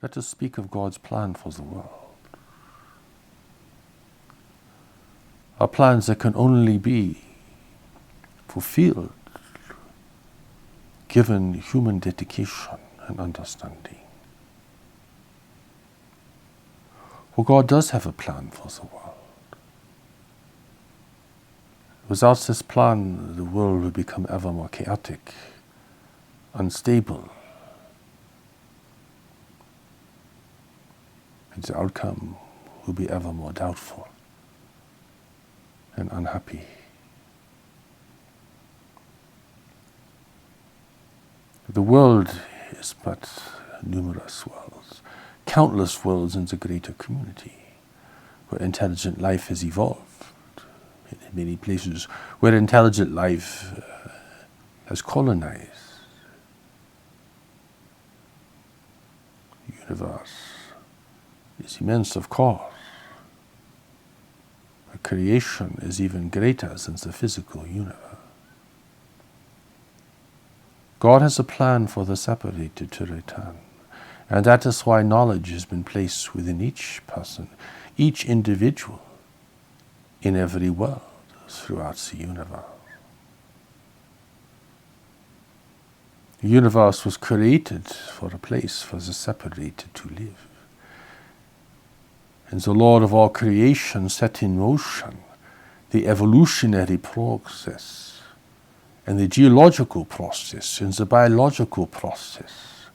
Let us speak of God's plan for the world. Are plans that can only be fulfilled given human dedication and understanding. For God does have a plan for the world. Without this plan, the world will become ever more chaotic, unstable, and the outcome will be ever more doubtful and unhappy. The world is but numerous worlds, countless worlds in the greater community, where intelligent life has evolved, in many places where intelligent life has colonized. The universe is immense, of course. But creation is even greater than the physical universe. God has a plan for the separated to return, and that is why knowledge has been placed within each person, each individual, in every world throughout the universe. The universe was created for a place for the separated to live. And the Lord of all creation set in motion the evolutionary process and the geological process and the biological process,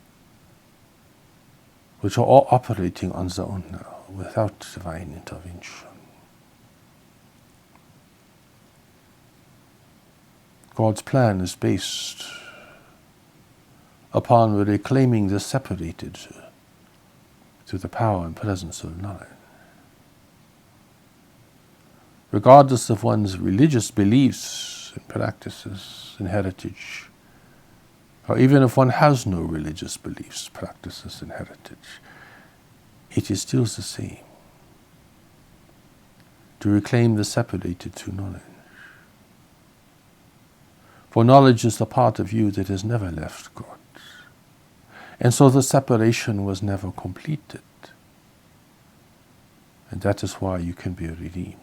which are all operating on their own now, without divine intervention. God's plan is based upon reclaiming the separated through the power and presence of knowledge. Regardless of one's religious beliefs and practices and heritage, or even if one has no religious beliefs, practices, and heritage, it is still the same. To reclaim the separated through knowledge. For knowledge is the part of you that has never left God. And so the separation was never completed. And that is why you can be redeemed.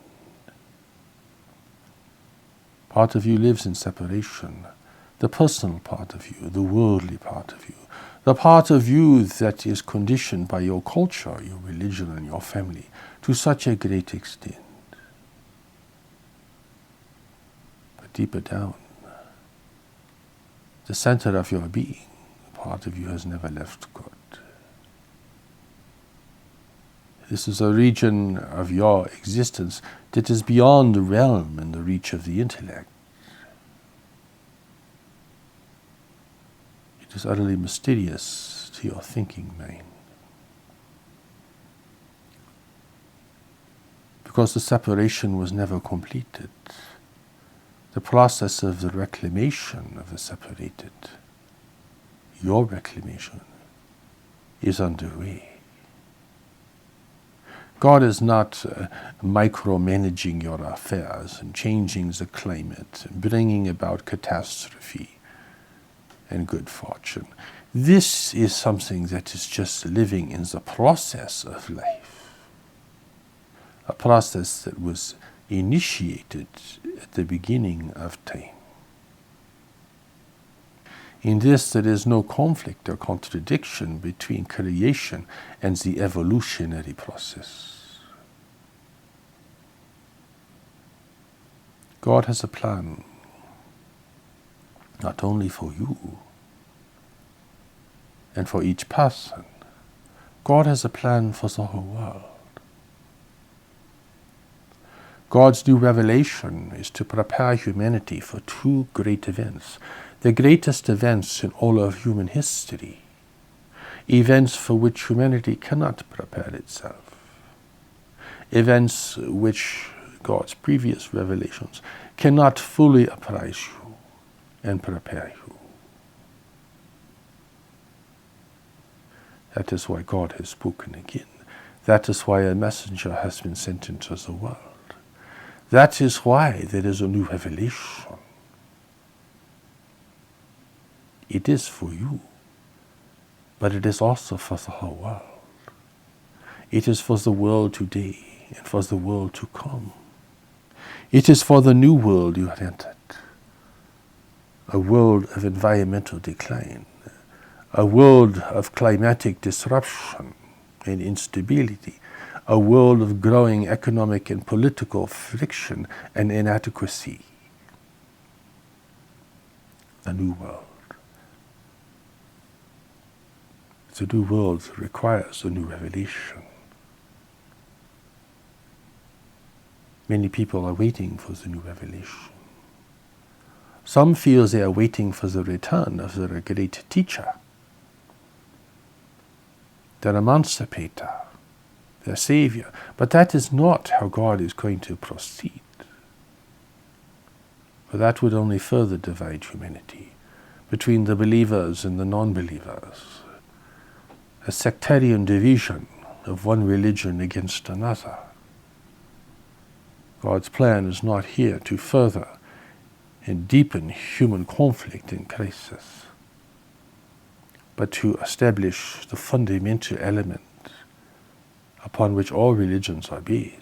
Part of you lives in separation. The personal part of you, the worldly part of you, the part of you that is conditioned by your culture, your religion, and your family to such a great extent. But deeper down, the center of your being, part of you has never left God. This is a region of your existence that is beyond the realm and the reach of the intellect. It is utterly mysterious to your thinking mind. Because the separation was never completed. The process of the reclamation of the separated, your reclamation, is underway. God is not micromanaging your affairs and changing the climate and bringing about catastrophe and good fortune. This is something that is just living in the process of life, a process that was initiated at the beginning of time. In this, there is no conflict or contradiction between creation and the evolutionary process. God has a plan, not only for you and for each person. God has a plan for the whole world. God's new revelation is to prepare humanity for two great events, the greatest events in all of human history, events for which humanity cannot prepare itself, events which God's previous revelations cannot fully apprise you and prepare you. That is why God has spoken again. That is why a messenger has been sent into the world. That is why there is a new revelation. It is for you. but it is also for the whole world. It is for the world today and for the world to come. It is for the new world you have entered, a world of environmental decline, a world of climatic disruption and instability, a world of growing economic and political friction and inadequacy. A new world. The new world requires a new revelation. Many people are waiting for the new revelation. Some feel they are waiting for the return of their great teacher, their emancipator, their savior. But that is not how God is going to proceed. For that would only further divide humanity between the believers and the non-believers, a sectarian division of one religion against another. God's plan is not here to further and deepen human conflict and crisis, but to establish the fundamental element upon which all religions are based,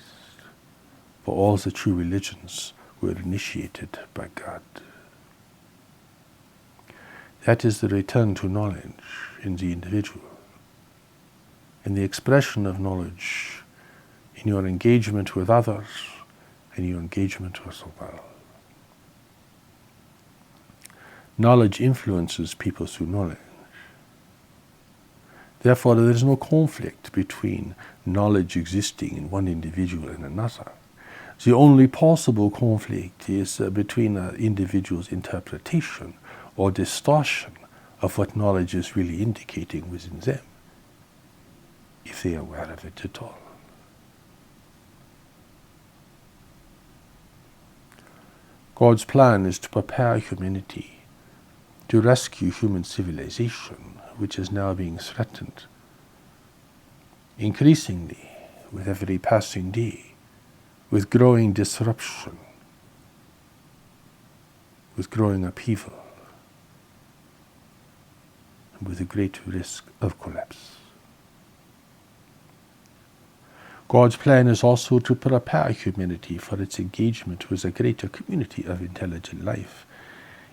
for all the true religions were initiated by God. That is the return to knowledge in the individual, and the expression of knowledge in your engagement with others and your engagement with the world. Knowledge influences people through knowledge. Therefore, there is no conflict between knowledge existing in one individual and another. The only possible conflict is between an individual's interpretation or distortion of what knowledge is really indicating within them, if they are aware of it at all. God's plan is to prepare humanity to rescue human civilization, which is now being threatened increasingly with every passing day, with growing disruption, with growing upheaval, and with a great risk of collapse. God's plan is also to prepare humanity for its engagement with a greater community of intelligent life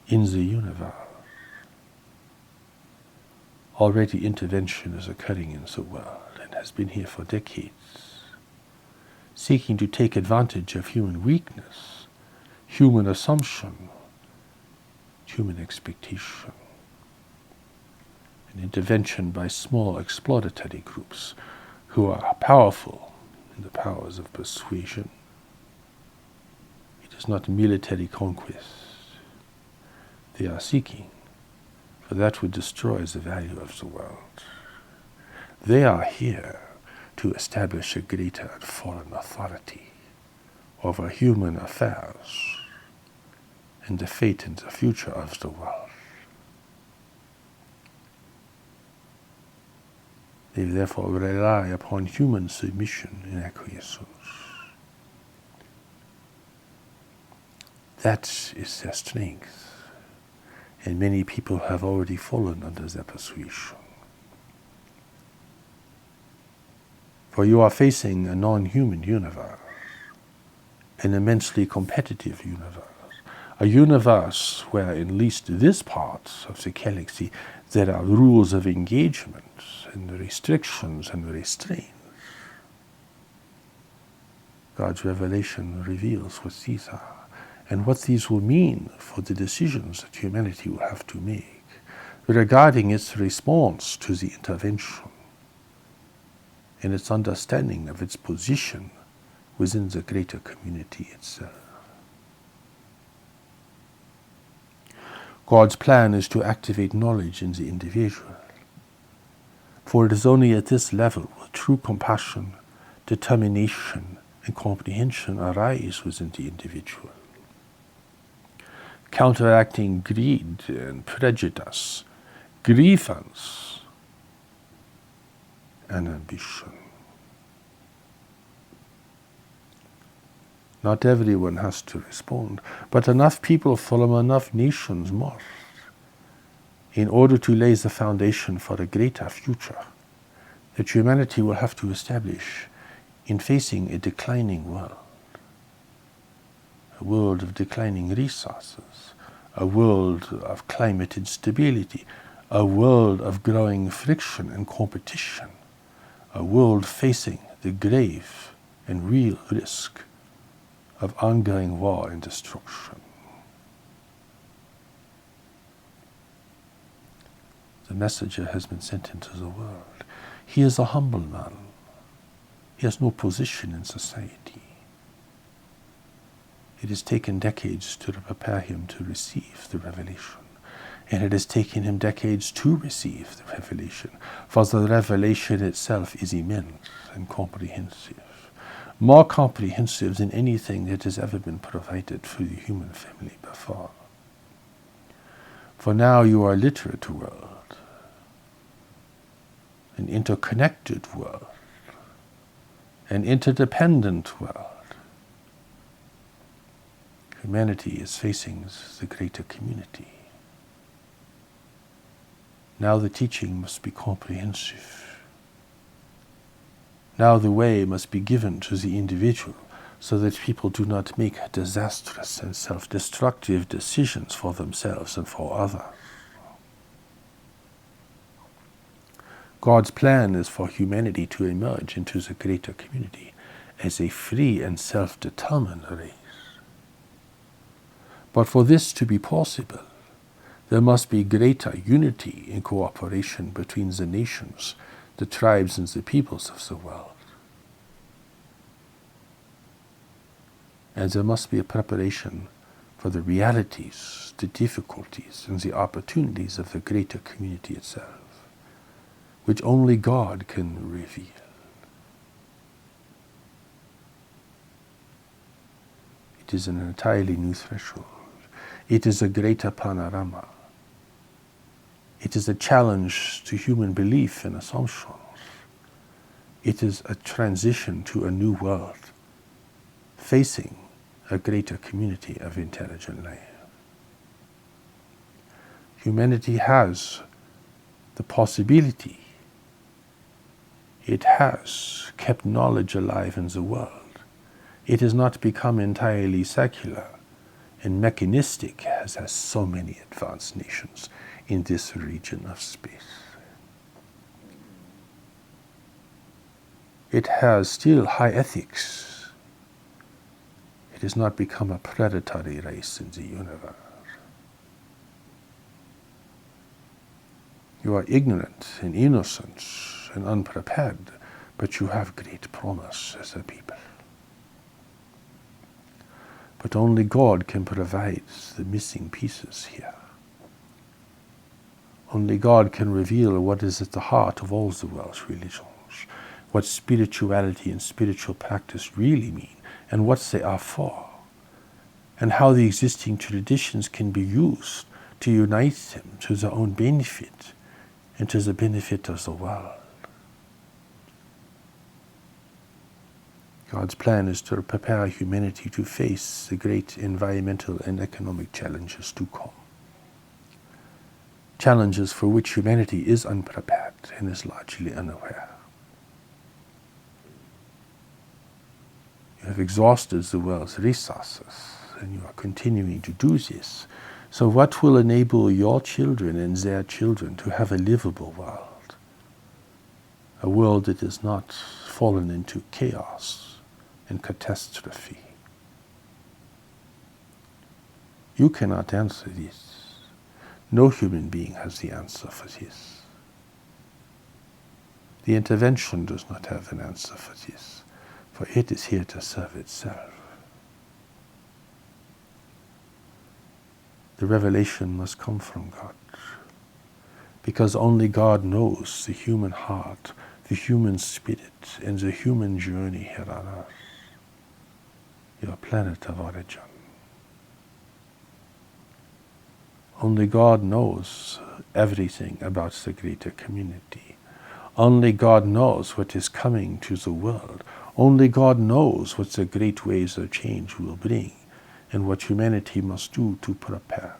in the universe. Already intervention is occurring in the world and has been here for decades, seeking to take advantage of human weakness, human assumption, human expectation. An intervention by small exploratory groups who are powerful in the powers of persuasion. It is not military conquest they are seeking, for that would destroy the value of the world. They are here to establish a greater and foreign authority over human affairs and the fate and the future of the world. They therefore rely upon human submission and acquiescence. That is their strength, and many people have already fallen under their persuasion. For you are facing a non-human universe, an immensely competitive universe, a universe where, in at least this part of the galaxy, there are rules of engagement and restrictions and restraints. God's revelation reveals what these are and what these will mean for the decisions that humanity will have to make regarding its response to the intervention and its understanding of its position within the greater community itself. God's plan is to activate knowledge in the individual, for it is only at this level where true compassion, determination, and comprehension arise within the individual, counteracting greed and prejudice, grievance, and ambition. Not everyone has to respond, but enough people from enough nations must. in order to lay the foundation for a greater future that humanity will have to establish in facing a declining world. A world of declining resources, a world of climate instability, a world of growing friction and competition, a world facing the grave and real risk of ongoing war and destruction. The messenger has been sent into the world. He is a humble man. He has no position in society. It has taken decades to prepare him to receive the revelation. And it has taken him decades to receive the revelation, for the revelation itself is immense and comprehensive. More comprehensive than anything that has ever been provided for the human family before. For now you are a literate world, an interconnected world, an interdependent world. Humanity is facing the greater community. Now the teaching must be comprehensive. Now the way must be given to the individual so that people do not make disastrous and self-destructive decisions for themselves and for others. God's plan is for humanity to emerge into the greater community as a free and self-determined race. But for this to be possible, there must be greater unity and cooperation between the nations, the tribes and the peoples of the world. And there must be a preparation for the realities, the difficulties and the opportunities of the greater community itself, which only God can reveal. It is an entirely new threshold. It is a greater panorama. It is a challenge to human belief and assumptions. It is a transition to a new world, facing a greater community of intelligent life. Humanity has the possibility. It has kept knowledge alive in the world. It has not become entirely secular and mechanistic as so many advanced nations in this region of space. It has still high ethics. It has not become a predatory race in the universe. You are ignorant and innocent and unprepared, but you have great promise as a people. But only God can provide the missing pieces here. Only God can reveal what is at the heart of all the world's religions, what spirituality and spiritual practice really mean, and what they are for, and how the existing traditions can be used to unite them to their own benefit and to the benefit of the world. God's plan is to prepare humanity to face the great environmental and economic challenges to come. Challenges for which humanity is unprepared and is largely unaware. You have exhausted the world's resources, and you are continuing to do this. So what will enable your children and their children to have a livable world? A world that is not fallen into chaos and catastrophe. You cannot answer this. No human being has the answer for this. The intervention does not have an answer for this, for it is here to serve itself. The revelation must come from God, because only God knows the human heart, the human spirit, and the human journey here on earth, your planet of origin. Only God knows everything about the greater community. Only God knows what is coming to the world. Only God knows what the great waves of change will bring and what humanity must do to prepare.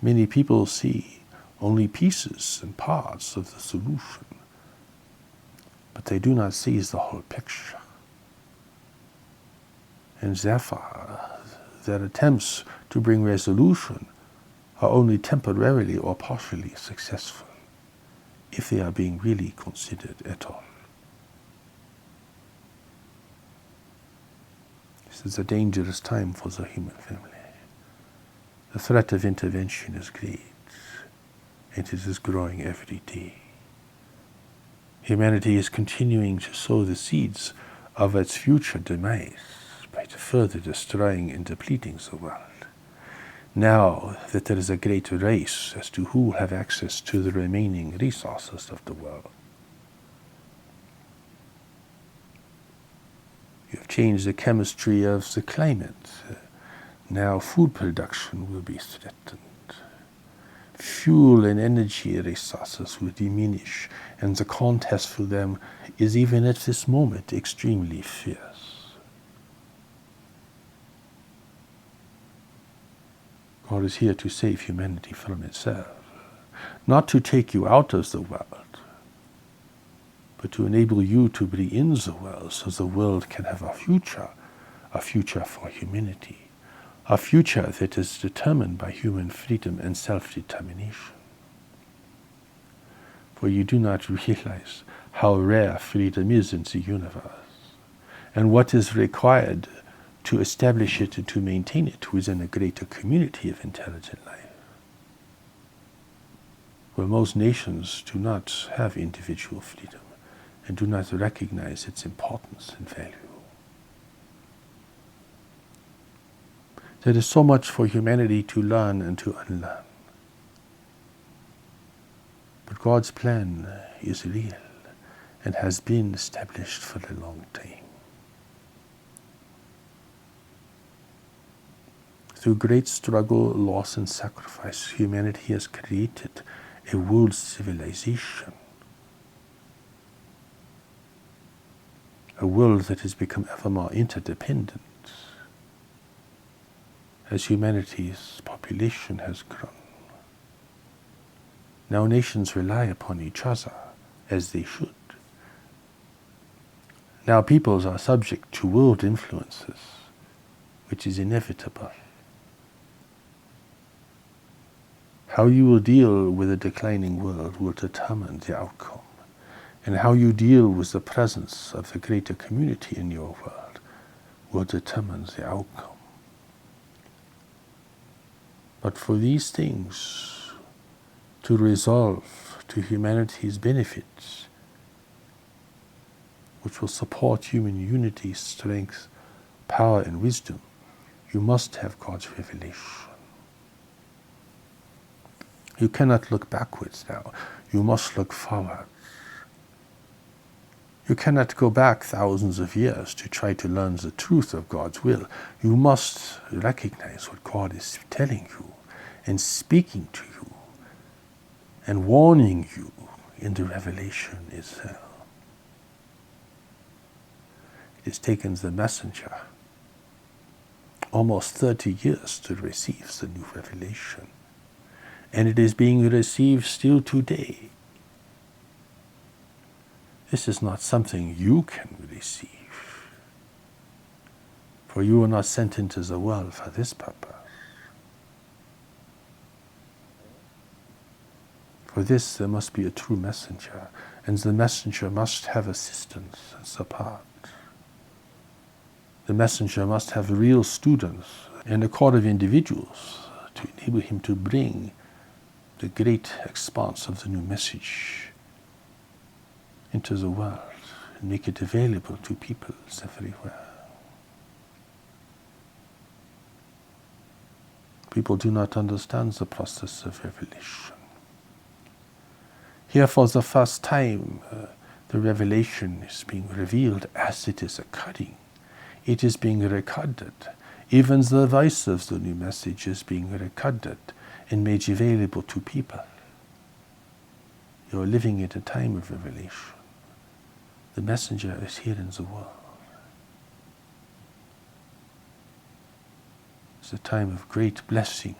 Many people see only pieces and parts of the solution, but they do not seize the whole picture. And therefore, their attempts to bring resolution are only temporarily or partially successful, if they are being really considered at all. This is a dangerous time for the human family. The threat of intervention is great, and it is growing every day. Humanity is continuing to sow the seeds of its future demise by further destroying and depleting the world. Now that there is a great race as to who will have access to the remaining resources of the world. You have changed the chemistry of the climate. Now food production will be threatened. Fuel and energy resources will diminish, and the contest for them is even at this moment extremely fierce. God is here to save humanity from itself, not to take you out of the world, but to enable you to be in the world so the world can have a future for humanity. A future that is determined by human freedom and self-determination. For you do not realize how rare freedom is in the universe, and what is required to establish it and to maintain it within a greater community of intelligent life. Where most nations do not have individual freedom and do not recognize its importance and value. There is so much for humanity to learn and to unlearn. But God's plan is real and has been established for a long time. Through great struggle, loss, and sacrifice, humanity has created a world civilization. A world that has become ever more interdependent as humanity's population has grown. Now nations rely upon each other as they should. Now peoples are subject to world influences, which is inevitable. How you will deal with a declining world will determine the outcome, and how you deal with the presence of the greater community in your world will determine the outcome. But for these things to resolve to humanity's benefits, which will support human unity, strength, power, and wisdom, you must have God's revelation. You cannot look backwards now. You must look forward. You cannot go back thousands of years to try to learn the truth of God's will. You must recognize what God is telling you and speaking to you and warning you in the revelation itself. It has taken the messenger almost 30 years to receive the new revelation, and it is being received still today. This is not something you can receive, for you are not sent into the world for this purpose. For this there must be a true messenger, and the messenger must have assistance and support. The messenger must have real students and a court of individuals to enable him to bring the great expanse of the new message into the world and make it available to peoples everywhere. People do not understand the process of revelation. Here for the first time, the revelation is being revealed as it is occurring. It is being recorded. Even the voice of the new message is being recorded and made available to people. You are living at a time of revelation. The messenger is here in the world. It's a time of great blessing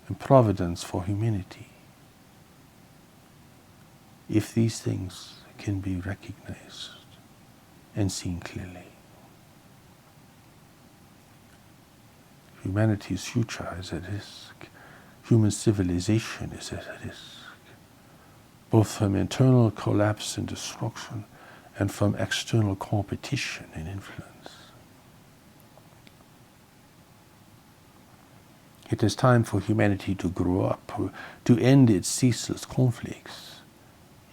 and providence for humanity. If these things can be recognized and seen clearly, humanity's future is at risk. Human civilization is at risk, both from internal collapse and destruction and from external competition and influence. It is time for humanity to grow up, to end its ceaseless conflicts,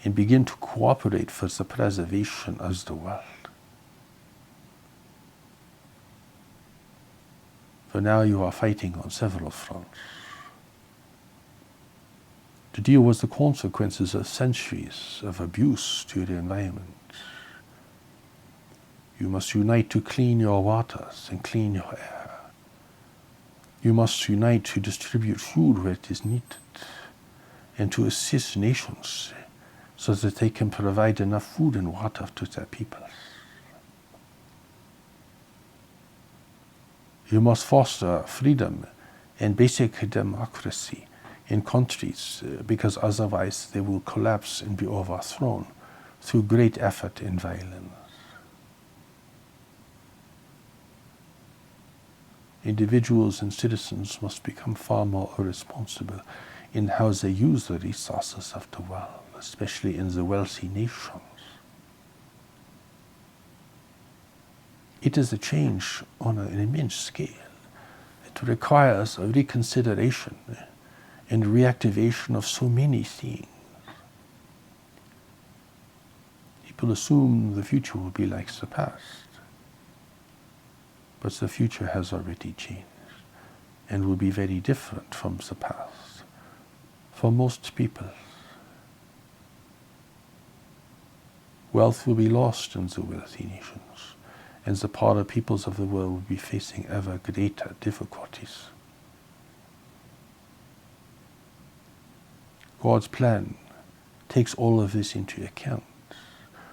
and begin to cooperate for the preservation of the world. For now you are fighting on several fronts to deal with the consequences of centuries of abuse to the environment. You must unite to clean your waters and clean your air. You must unite to distribute food where it is needed and to assist nations so that they can provide enough food and water to their peoples. You must foster freedom and basic democracy in countries because otherwise they will collapse and be overthrown through great effort and violence. Individuals and citizens must become far more responsible in how they use the resources of the world, especially in the wealthy nations. It is a change on an immense scale. It requires a reconsideration and reactivation of so many things. People assume the future will be like the past, but the future has already changed and will be very different from the past for most people. Wealth will be lost in the wealthy nations, and the poorer peoples of the world will be facing ever greater difficulties. God's plan takes all of this into account,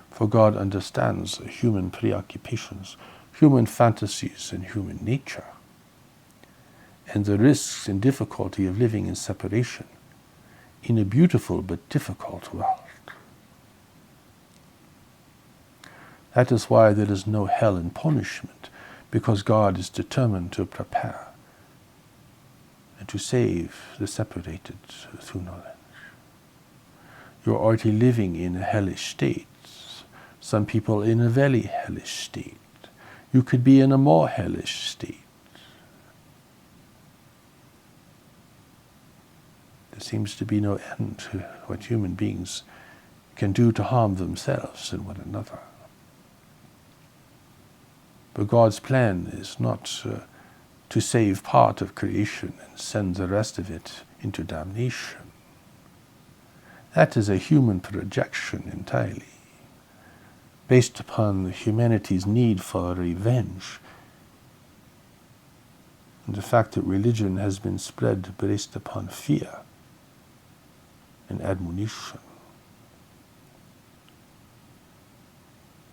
for God understands human preoccupations, human fantasies, and human nature, and the risks and difficulty of living in separation in a beautiful but difficult world. That is why there is no hell and punishment, because God is determined to prepare and to save the separated through knowledge. You are already living in a hellish state. Some people in a very hellish state. You could be in a more hellish state. There seems to be no end to what human beings can do to harm themselves and one another. But God's plan is not to save part of creation and send the rest of it into damnation. That is a human projection entirely, based upon humanity's need for revenge, and the fact that religion has been spread based upon fear and admonition.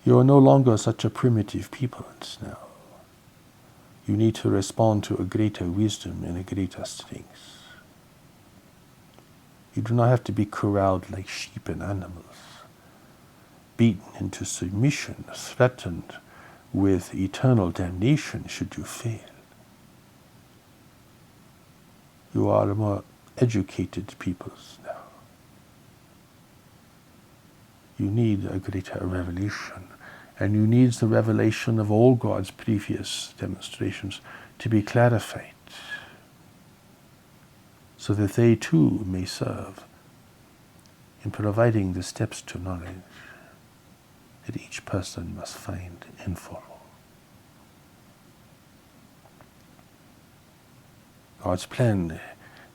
You are no longer such a primitive people now. You need to respond to a greater wisdom and a greater strength. You do not have to be corralled like sheep and animals, beaten into submission, threatened with eternal damnation should you fail. You are a more educated peoples now. You need a greater revelation, and you need the revelation of all God's previous demonstrations to be clarified, so that they too may serve in providing the steps to knowledge that each person must find and follow. God's plan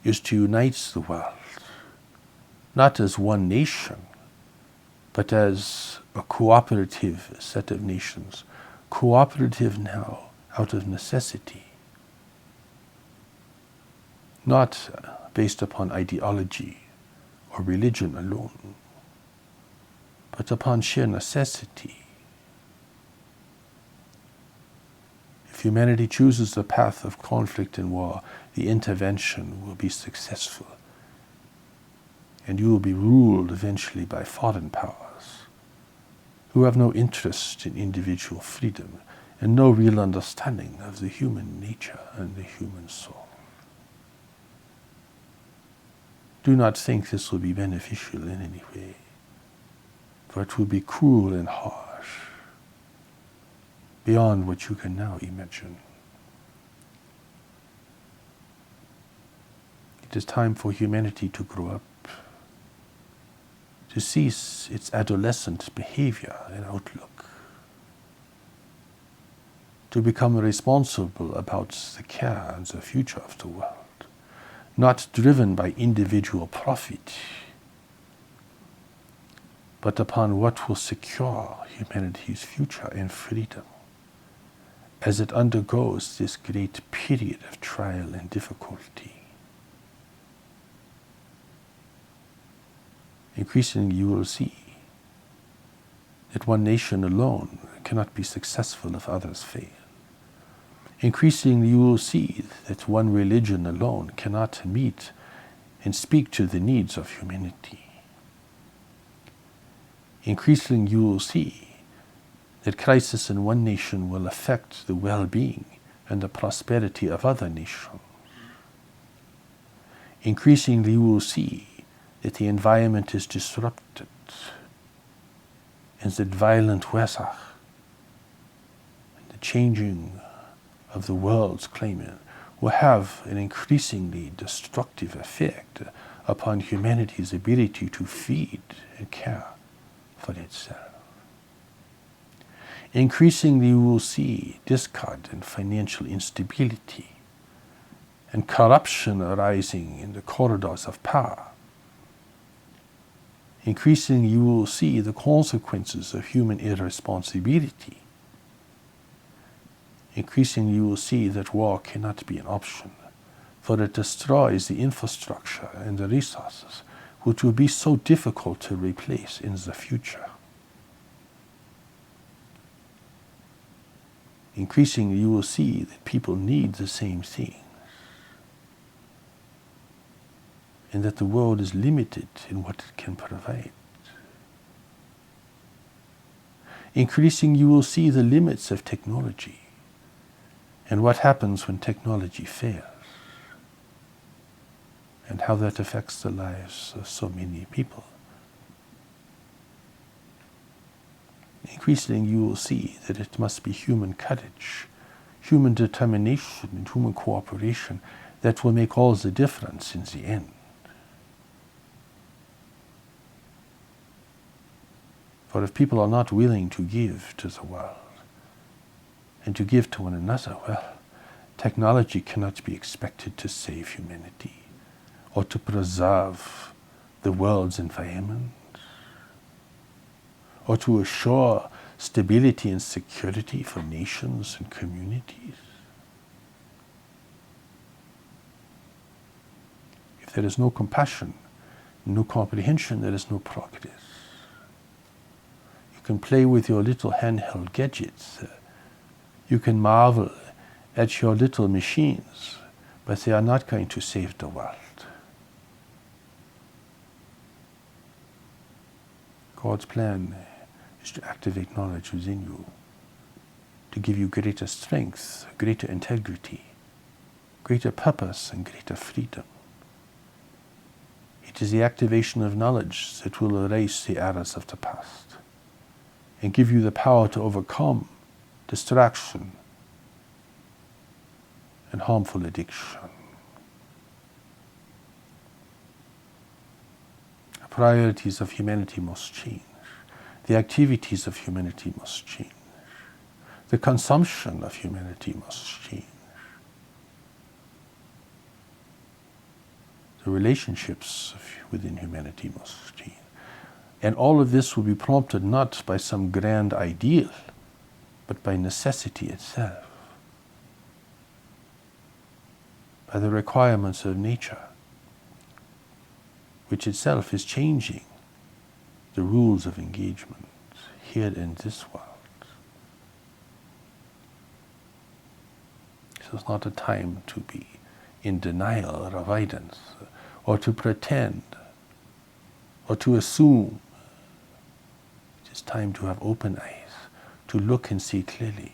is to unite the world, not as one nation, but as a cooperative set of nations, cooperative now out of necessity, not based upon ideology or religion alone, but upon sheer necessity. If humanity chooses the path of conflict and war, the intervention will be successful, and you will be ruled eventually by foreign powers who have no interest in individual freedom and no real understanding of the human nature and the human soul. Do not think this will be beneficial in any way, for it will be cruel and harsh, beyond what you can now imagine. It is time for humanity to grow up, to cease its adolescent behavior and outlook, to become responsible about the care and the future of the world, not driven by individual profit, but upon what will secure humanity's future and freedom as it undergoes this great period of trial and difficulty. Increasingly, you will see that one nation alone cannot be successful if others fail. Increasingly, you will see that one religion alone cannot meet and speak to the needs of humanity. Increasingly, you will see that crisis in one nation will affect the well-being and the prosperity of other nations. Increasingly, you will see that the environment is disrupted and that violent weather and the changing of the world's climate will have an increasingly destructive effect upon humanity's ability to feed and care for itself. Increasingly, you will see discord and financial instability and corruption arising in the corridors of power. Increasingly, you will see the consequences of human irresponsibility. Increasingly, you will see that war cannot be an option, for it destroys the infrastructure and the resources which will be so difficult to replace in the future. Increasingly, you will see that people need the same things, and that the world is limited in what it can provide. Increasingly, you will see the limits of technology and what happens when technology fails, and how that affects the lives of so many people. Increasingly, you will see that it must be human courage, human determination, and human cooperation that will make all the difference in the end. For if people are not willing to give to the world and to give to one another, well, technology cannot be expected to save humanity or to preserve the world's environment or to assure stability and security for nations and communities. If there is no compassion, no comprehension, there is no progress. You can play with your little handheld gadgets. You can marvel at your little machines, but they are not going to save the world. God's plan is to activate knowledge within you, to give you greater strength, greater integrity, greater purpose, and greater freedom. It is the activation of knowledge that will erase the errors of the past and give you the power to overcome distraction and harmful addiction. The priorities of humanity must change. The activities of humanity must change. The consumption of humanity must change. The relationships within humanity must change. And all of this will be prompted not by some grand ideal, but by necessity itself, by the requirements of nature, which itself is changing the rules of engagement here in this world. This is not a time to be in denial or avoidance, or to pretend, or to assume. It is time to have open eyes, to look and see clearly,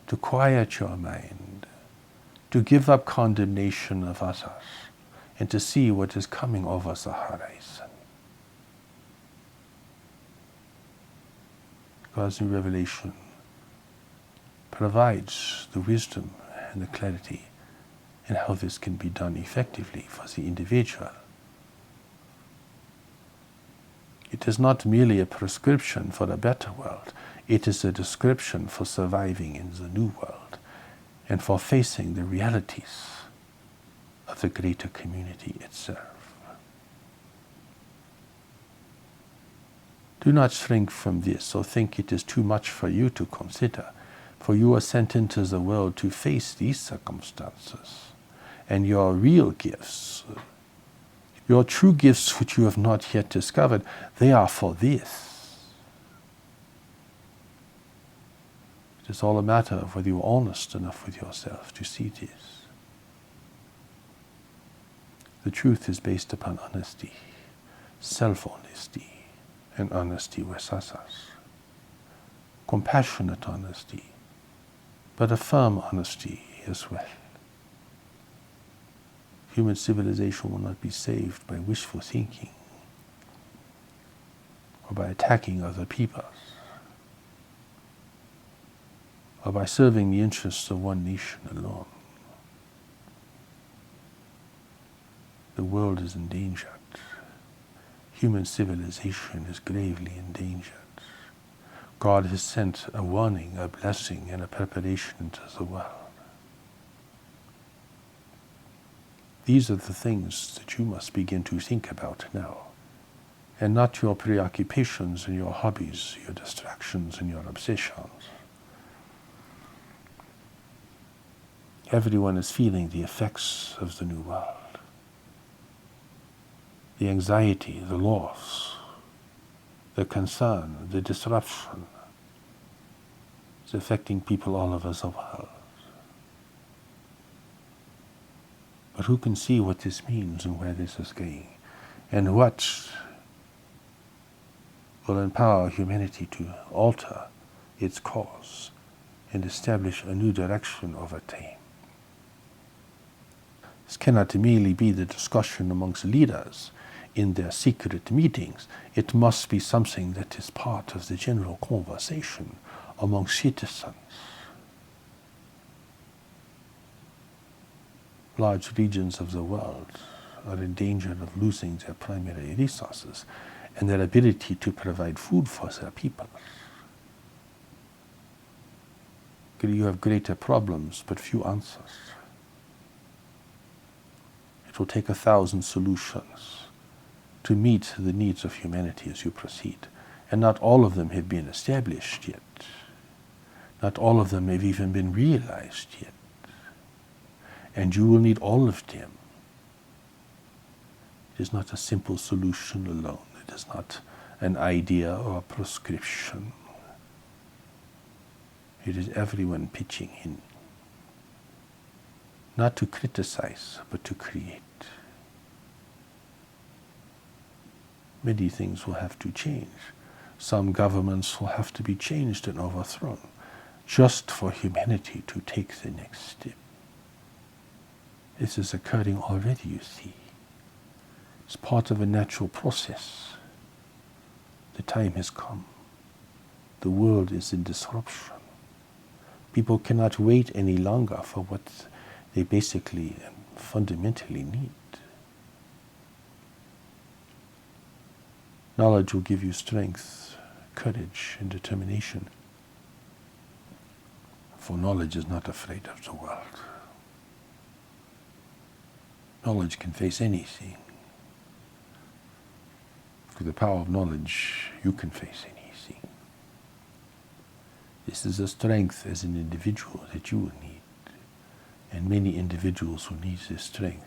to quiet your mind, to give up condemnation of others, and to see what is coming over the horizon. God's new revelation provides the wisdom and the clarity in how this can be done effectively for the individual. It is not merely a prescription for a better world. It is a description for surviving in the new world and for facing the realities of the greater community itself. Do not shrink from this or think it is too much for you to consider, for you are sent into the world to face these circumstances. And your real gifts, your true gifts which you have not yet discovered, they are for this. It is all a matter of whether you are honest enough with yourself to see this. The truth is based upon honesty, self-honesty, and honesty with others. Compassionate honesty, but a firm honesty as well. Human civilization will not be saved by wishful thinking or by attacking other peoples or by serving the interests of one nation alone. The world is endangered. Human civilization is gravely endangered. God has sent a warning, a blessing, and a preparation into the world. These are the things that you must begin to think about now, and not your preoccupations and your hobbies, your distractions and your obsessions. Everyone is feeling the effects of the new world. The anxiety, the loss, the concern, the disruption is affecting people all over the world. But who can see what this means and where this is going, and what will empower humanity to alter its course and establish a new direction over time? This cannot merely be the discussion amongst leaders in their secret meetings. It must be something that is part of the general conversation among citizens. Large regions of the world are in danger of losing their primary resources and their ability to provide food for their people. You have greater problems but few answers. It will take 1,000 solutions to meet the needs of humanity as you proceed. And not all of them have been established yet. Not all of them have even been realized yet. And you will need all of them. It is not a simple solution alone. It is not an idea or a prescription. It is everyone pitching in. Not to criticize, but to create. Many things will have to change. Some governments will have to be changed and overthrown, just for humanity to take the next step. This is occurring already, you see. It's part of a natural process. The time has come. The world is in disruption. People cannot wait any longer for what they basically and fundamentally need. Knowledge will give you strength, courage, and determination. For knowledge is not afraid of the world. Knowledge can face anything. With the power of knowledge, you can face anything. This is a strength as an individual that you will need, and many individuals will need this strength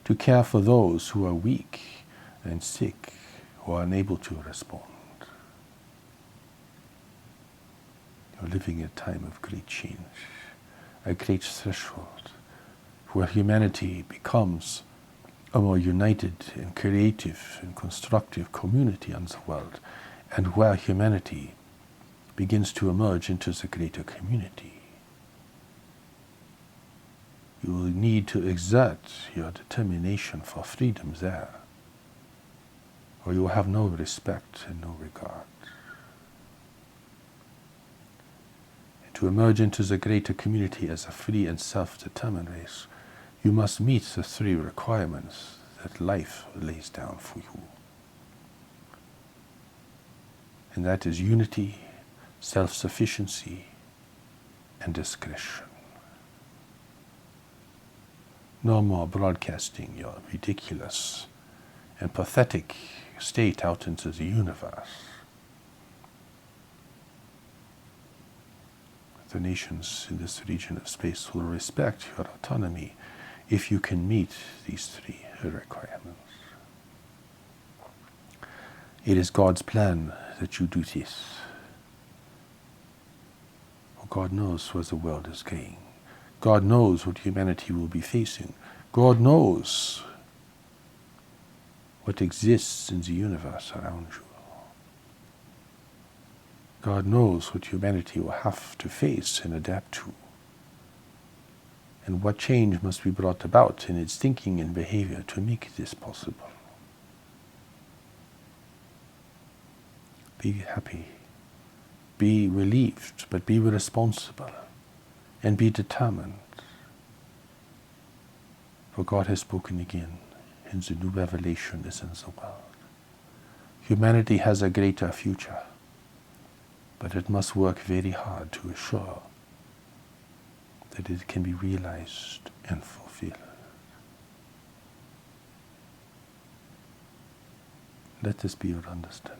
to care for those who are weak and sick, who are unable to respond. You're living a time of great change, a great threshold where humanity becomes a more united and creative and constructive community on the world, and where humanity begins to emerge into the greater community. You will need to exert your determination for freedom there, or you will have no respect and no regard. And to emerge into the greater community as a free and self-determined race, you must meet the three requirements that life lays down for you. And that is unity, self-sufficiency, and discretion. No more broadcasting your ridiculous and pathetic state out into the universe. The nations in this region of space will respect your autonomy if you can meet these three requirements. It is God's plan that you do this. For God knows where the world is going. God knows what humanity will be facing. God knows what exists in the universe around you. God knows what humanity will have to face and adapt to, and what change must be brought about in its thinking and behavior to make this possible. Be happy, be relieved, but be responsible, and be determined. For God has spoken again, and the new revelation is in the world. Humanity has a greater future, but it must work very hard to assure that it can be realized and fulfilled. Let this be your understanding.